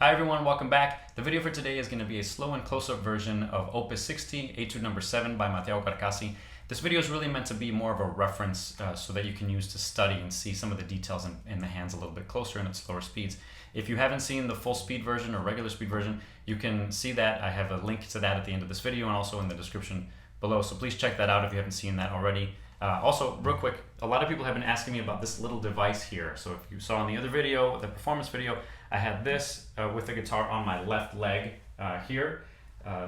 Hi everyone, welcome back. The video for today is going to be a slow and close-up version of Opus 60, Etude Number 7 by Matteo Carcassi. This video is really meant to be more of a reference so that you can use to study and see some of the details in the hands a little bit closer and at slower speeds. If you haven't seen the full speed version or regular speed version, you can see that. I have a link to that at the end of this video and also in the description below, so please check that out if you haven't seen that already. Also, real quick, a lot of people have been asking me about this little device here. So if you saw in the other video, the performance video, I had this with the guitar on my left leg here.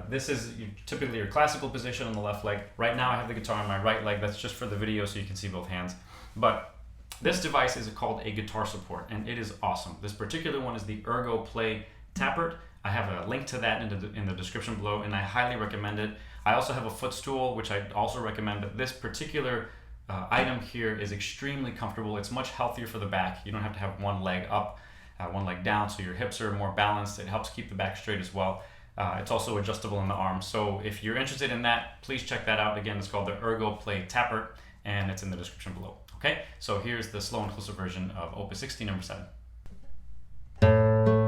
This is typically your classical position on the left leg. Right now I have the guitar on my right leg. That's just for the video so you can see both hands. But this device is called a guitar support and it is awesome. This particular one is the Ergo Play Tappert. I have a link to that in the description below and I highly recommend it. I also have a footstool which I also recommend, but this particular item here is extremely comfortable. It's much healthier for the back. You don't have to have one leg up, one leg down, so your hips are more balanced. It helps keep the back straight as well. It's also adjustable in the arms. So if you're interested in that, please check that out. Again, it's called the Ergo Play Tappert and it's in the description below. Okay, so here's the slow and closer version of Opus 60 number 7.